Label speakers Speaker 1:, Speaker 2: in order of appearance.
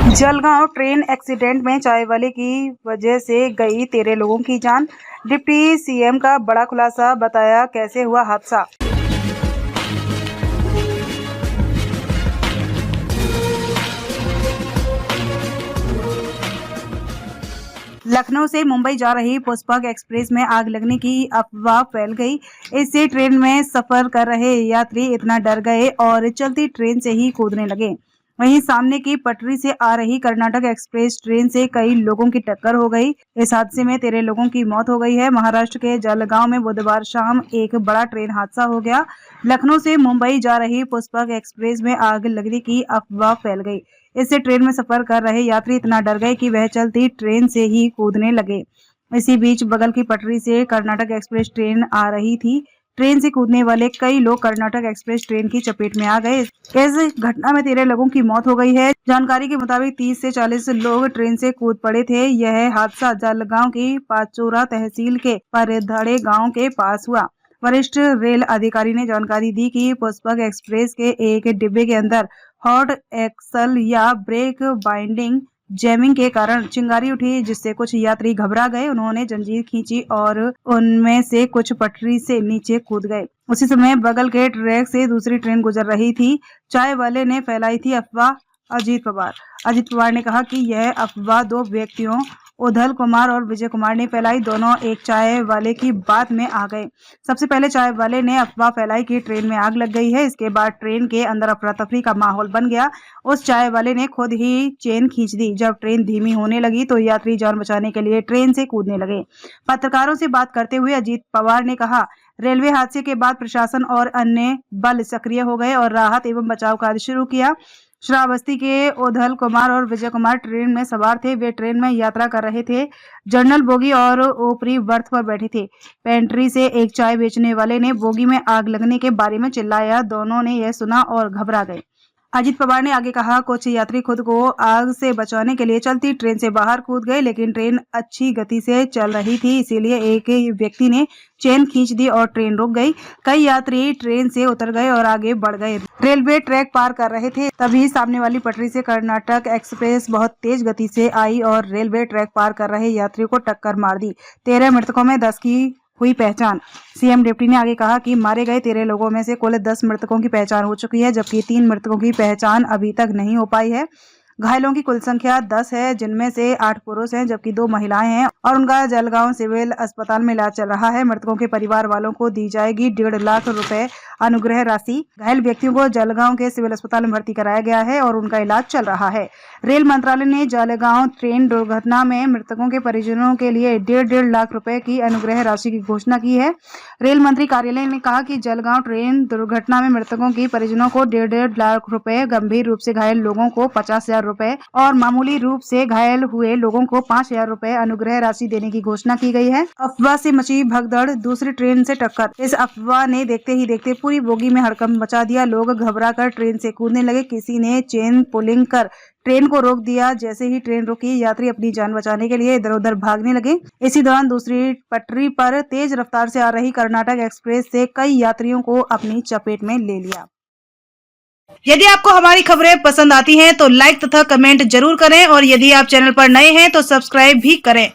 Speaker 1: Jalgaon train accident में चाय वाले की वजह से गई 13 लोगों की जान। डिप्टी सीएम का बड़ा खुलासा, बताया कैसे हुआ हादसा। लखनऊ से मुंबई जा रही पुष्पक एक्सप्रेस में आग लगने की अफवाह फैल गई। इससे ट्रेन में सफर कर रहे यात्री इतना डर गए और चलती ट्रेन से ही कूदने लगे। वहीं सामने की पटरी से आ रही कर्नाटक एक्सप्रेस ट्रेन से कई लोगों की टक्कर हो गई। इस हादसे में 13 लोगों की मौत हो गई है। महाराष्ट्र के जलगांव में बुधवार शाम एक बड़ा ट्रेन हादसा हो गया। लखनऊ से मुंबई जा रही पुष्पक एक्सप्रेस में आग लगने की अफवाह फैल गई। इससे ट्रेन में सफर कर रहे यात्री इतना डर गए कि वह चलती ट्रेन से ही कूदने लगे। इसी बीच बगल की पटरी से कर्नाटक एक्सप्रेस ट्रेन आ रही थी। ट्रेन से कूदने वाले कई लोग कर्नाटक एक्सप्रेस ट्रेन की चपेट में आ गए। इस घटना में 13 लोगों की मौत हो गई है। जानकारी के मुताबिक 30 से 40 लोग ट्रेन से कूद पड़े थे। यह हादसा जलगांव की पाचोरा तहसील के परधड़े गांव के पास हुआ। वरिष्ठ रेल अधिकारी ने जानकारी दी कि पुष्पक एक्सप्रेस के एक डिब्बे के अंदर हॉट एक्सल या ब्रेक बाइंडिंग जैमिंग के कारण चिंगारी उठी, जिससे कुछ यात्री घबरा गए। उन्होंने जंजीर खींची और उनमें से कुछ पटरी से नीचे कूद गए। उसी समय बगल के ट्रैक से दूसरी ट्रेन गुजर रही थी। चाय वाले ने फैलाई थी अफवाह। अजीत पवार ने कहा कि यह अफवाह दो व्यक्तियों उधल कुमार और विजय कुमार ने फैलाई। दोनों एक चाय वाले की बात में आ गए। सबसे पहले चाय वाले ने अफवाह फैलाई कि ट्रेन में आग लग गई है। इसके बाद ट्रेन के अंदर अफरा तफरी का माहौल बन गया। उस चाय वाले ने खुद ही चेन खींच दी। जब ट्रेन धीमी होने लगी तो यात्री जान बचाने के लिए ट्रेन से कूदने लगे। पत्रकारों से बात करते हुए अजीत पवार ने कहा, रेलवे हादसे के बाद प्रशासन और अन्य बल सक्रिय हो गए और राहत एवं बचाव कार्य शुरू किया। श्रावस्ती के उधल कुमार और विजय कुमार ट्रेन में सवार थे। वे ट्रेन में यात्रा कर रहे थे। जनरल बोगी और ऊपरी बर्थ पर बैठे थे। पेंट्री से एक चाय बेचने वाले ने बोगी में आग लगने के बारे में चिल्लाया। दोनों ने यह सुना और घबरा गए। अजीत पवार ने आगे कहा, कुछ यात्री खुद को आग से बचाने के लिए चलती ट्रेन से बाहर कूद गए, लेकिन ट्रेन अच्छी गति से चल रही थी, इसीलिए एक व्यक्ति ने चेन खींच दी और ट्रेन रुक गई। कई यात्री ट्रेन से उतर गए और आगे बढ़ गए। रेलवे ट्रैक पार कर रहे थे, तभी सामने वाली पटरी से कर्नाटक एक्सप्रेस बहुत तेज गति से आई और रेलवे ट्रैक पार कर रहे यात्रियों को टक्कर मार दी। 13 मृतकों में 10 की हुई पहचान। सीएम डिप्टी ने आगे कहा कि मारे गए 13 लोगों में से कुल 10 मृतकों की पहचान हो चुकी है, जबकि 3 मृतकों की पहचान अभी तक नहीं हो पाई है। घायलों की कुल संख्या 10 है, जिनमें से 8 पुरुष हैं जबकि 2 महिलाएं हैं और उनका जलगांव सिविल अस्पताल में इलाज चल रहा है। मृतकों के परिवार वालों को दी जाएगी 1.5 लाख रुपए अनुग्रह राशि। घायल व्यक्तियों को जलगांव के सिविल अस्पताल में भर्ती कराया गया है और उनका इलाज चल रहा है। रेल मंत्रालय ने जलगांव ट्रेन दुर्घटना में मृतकों के परिजनों के लिए 1.5 लाख रुपए की अनुग्रह राशि की घोषणा की है। रेल मंत्री कार्यालय ने कहा कि जलगांव ट्रेन दुर्घटना में मृतकों की परिजनों को 1.5 लाख रुपए, गंभीर रूप से घायल लोगों को 50,000 रुपए और मामूली रूप से घायल हुए लोगों को 5,000 रुपए अनुग्रह राशि देने की घोषणा की गई है। अफवाह से मची भगदड़, दूसरी ट्रेन से टक्कर। इस अफवाह ने देखते ही देखते पूरी बोगी में हड़कंप मचा दिया। लोग घबराकर ट्रेन से कूदने लगे। किसी ने चेन पुलिंग कर ट्रेन को रोक दिया। जैसे ही ट्रेन रुकी, यात्री अपनी जान बचाने के लिए इधर उधर भागने लगे। इसी दौरान दूसरी पटरी पर तेज रफ्तार से आ रही कर्नाटक एक्सप्रेस से कई यात्रियों को अपनी चपेट में ले लिया। यदि आपको हमारी खबरें पसंद आती हैं तो लाइक तथा कमेंट जरूर करें और यदि आप चैनल पर नए हैं तो सब्सक्राइब भी करें।